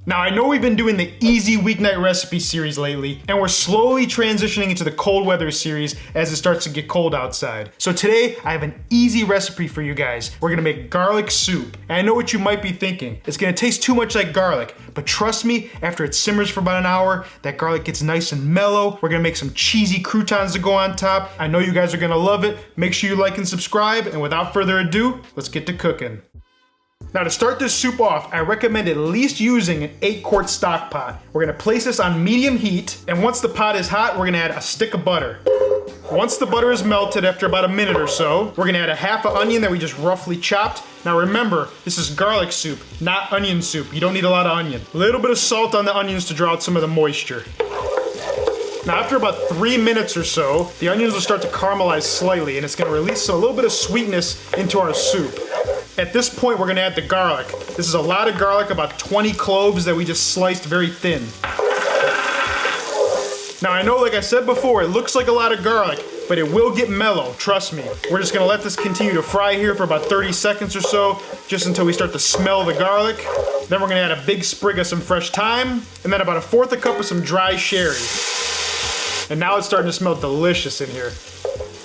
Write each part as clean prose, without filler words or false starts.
Now I know we've been doing the easy weeknight recipe series lately, and we're slowly transitioning into the cold weather series as it starts to get cold outside. So today I have an easy recipe for you guys. We're gonna make garlic soup. And I know what you might be thinking. It's gonna taste too much like garlic, but trust me, after it simmers for about an hour, that garlic gets nice and mellow. We're gonna make some cheesy croutons to go on top. I know you guys are gonna love it. Make sure you like and subscribe, and without further ado, let's get to cooking. Now to start this soup off, I recommend at least using an 8-quart stock pot. We're gonna place this on medium heat, and once the pot is hot, we're gonna add a stick of butter. Once the butter is melted after about a minute or so, we're gonna add a half an onion that we just roughly chopped. Now remember, this is garlic soup, not onion soup. You don't need a lot of onion. A little bit of salt on the onions to draw out some of the moisture. Now after about 3 minutes or so, the onions will start to caramelize slightly, and it's gonna release a little bit of sweetness into our soup. At this point, we're gonna add the garlic. This is a lot of garlic, about 20 cloves that we just sliced very thin. Now I know, like I said before, it looks like a lot of garlic, but it will get mellow, trust me. We're just gonna let this continue to fry here for about 30 seconds or so, just until we start to smell the garlic. Then we're gonna add a big sprig of some fresh thyme, and then about 1/4 cup of some dry sherry. And now it's starting to smell delicious in here.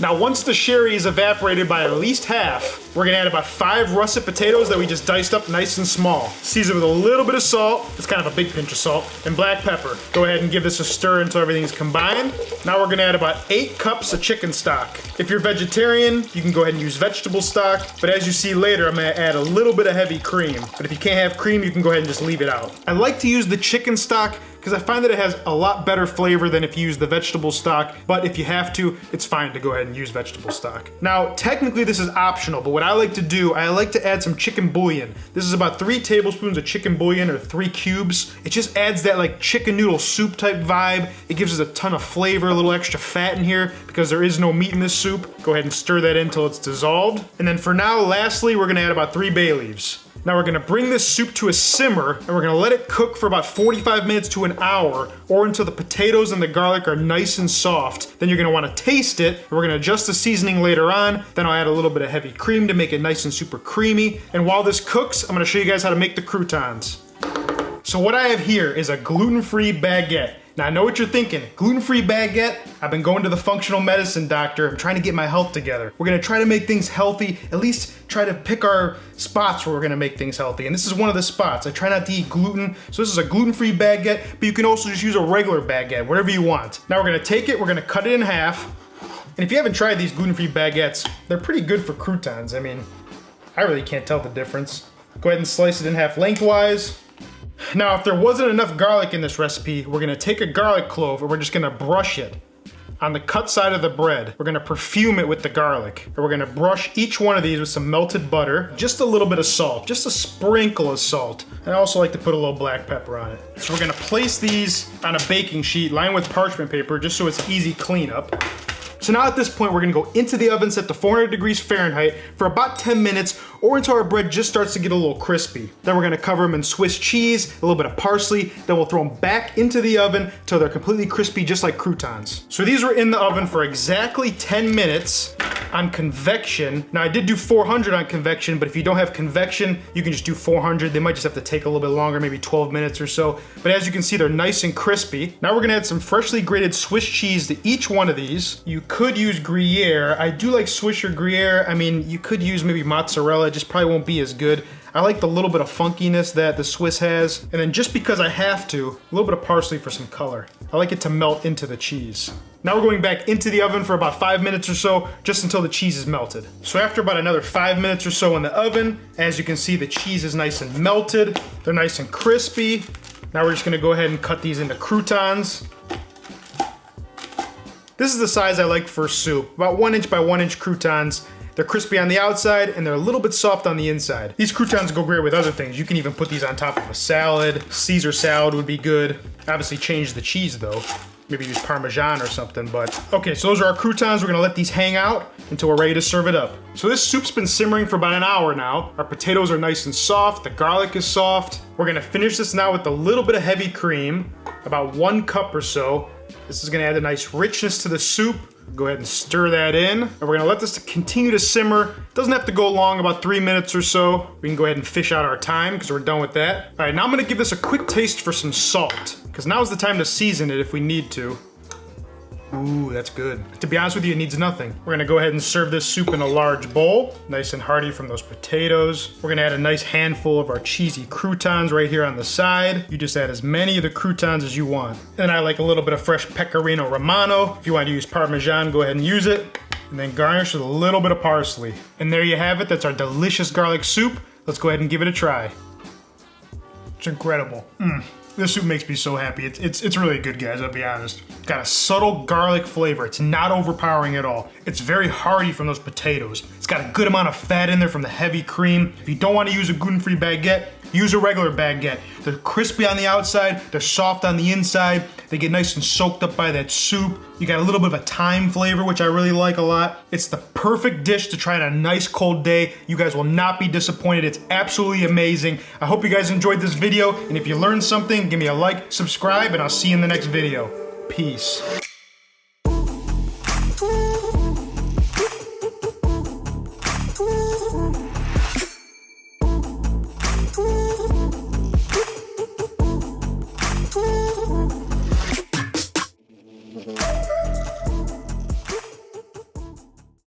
Now once the sherry is evaporated by at least half, we're gonna add about 5 russet potatoes that we just diced up nice and small. Season with a little bit of salt, it's kind of a big pinch of salt, and black pepper. Go ahead and give this a stir until everything's combined. Now we're gonna add about 8 cups of chicken stock. If you're vegetarian, you can go ahead and use vegetable stock, but as you see later, I'm gonna add a little bit of heavy cream. But if you can't have cream, you can go ahead and just leave it out. I like to use the chicken stock because I find that it has a lot better flavor than if you use the vegetable stock, but if you have to, it's fine to go ahead and use vegetable stock. Now, technically this is optional, but what I like to do, I like to add some chicken bouillon. This is about 3 tablespoons of chicken bouillon, or 3 cubes. It just adds that like chicken noodle soup type vibe. It gives us a ton of flavor, a little extra fat in here, because there is no meat in this soup. Go ahead and stir that in until it's dissolved. And then for now, lastly, we're gonna add about 3 bay leaves. Now we're gonna bring this soup to a simmer, and we're gonna let it cook for about 45 minutes to an hour, or until the potatoes and the garlic are nice and soft. Then you're gonna wanna taste it, and we're gonna adjust the seasoning later on. Then I'll add a little bit of heavy cream to make it nice and super creamy. And while this cooks, I'm gonna show you guys how to make the croutons. So what I have here is a gluten-free baguette. Now I know what you're thinking, gluten-free baguette? I've been going to the functional medicine doctor. I'm trying to get my health together. We're gonna try to make things healthy, at least try to pick our spots where we're gonna make things healthy. And this is one of the spots. I try not to eat gluten, so this is a gluten-free baguette, but you can also just use a regular baguette, whatever you want. Now we're gonna take it, we're gonna cut it in half. And if you haven't tried these gluten-free baguettes, they're pretty good for croutons. I mean, I really can't tell the difference. Go ahead and slice it in half lengthwise. Now, if there wasn't enough garlic in this recipe, we're gonna take a garlic clove and we're just gonna brush it on the cut side of the bread. We're gonna perfume it with the garlic. And we're gonna brush each one of these with some melted butter, just a little bit of salt, just a sprinkle of salt. And I also like to put a little black pepper on it. So we're gonna place these on a baking sheet lined with parchment paper, just so it's easy cleanup. So now at this point, we're gonna go into the oven set to 400 degrees Fahrenheit for about 10 minutes, or until our bread just starts to get a little crispy. Then we're gonna cover them in Swiss cheese, a little bit of parsley, then we'll throw them back into the oven till they're completely crispy, just like croutons. So these were in the oven for exactly 10 minutes on convection. Now I did do 400 on convection, but if you don't have convection, you can just do 400. They might just have to take a little bit longer, maybe 12 minutes or so. But as you can see, they're nice and crispy. Now we're gonna add some freshly grated Swiss cheese to each one of these. You could use Gruyere. I do like Swiss or Gruyere. I mean, you could use maybe mozzarella, it just probably won't be as good. I like the little bit of funkiness that the Swiss has. And then just because I have to, a little bit of parsley for some color. I like it to melt into the cheese. Now we're going back into the oven for about 5 minutes or so, just until the cheese is melted. So after about another 5 minutes or so in the oven, as you can see, the cheese is nice and melted. They're nice and crispy. Now we're just gonna go ahead and cut these into croutons. This is the size I like for soup, about 1 inch by 1 inch croutons. They're crispy on the outside and they're a little bit soft on the inside. These croutons go great with other things. You can even put these on top of a salad. Caesar salad would be good. Obviously change the cheese though. Maybe use Parmesan or something, but okay, so those are our croutons. We're gonna let these hang out until we're ready to serve it up. So this soup's been simmering for about an hour now. Our potatoes are nice and soft, the garlic is soft. We're gonna finish this now with a little bit of heavy cream, about 1 cup or so. This is gonna add a nice richness to the soup. Go ahead and stir that in. And we're gonna let this continue to simmer. Doesn't have to go long, about 3 minutes or so. We can go ahead and fish out our time because we're done with that. All right, now I'm gonna give this a quick taste for some salt because now's the time to season it if we need to. Ooh, that's good. To be honest with you, it needs nothing. We're gonna go ahead and serve this soup in a large bowl. Nice and hearty from those potatoes. We're gonna add a nice handful of our cheesy croutons right here on the side. You just add as many of the croutons as you want. And I like a little bit of fresh pecorino romano. If you want to use Parmesan, go ahead and use it. And then garnish with a little bit of parsley. And there you have it, that's our delicious garlic soup. Let's go ahead and give it a try. It's incredible. This soup makes me so happy. It's really good, guys, I'll be honest. It's got a subtle garlic flavor. It's not overpowering at all. It's very hearty from those potatoes. It's got a good amount of fat in there from the heavy cream. If you don't want to use a gluten-free baguette, use a regular baguette. They're crispy on the outside, they're soft on the inside. They get nice and soaked up by that soup. You got a little bit of a thyme flavor, which I really like a lot. It's the perfect dish to try on a nice cold day. You guys will not be disappointed. It's absolutely amazing. I hope you guys enjoyed this video, and if you learned something, give me a like, subscribe, and I'll see you in the next video. Peace.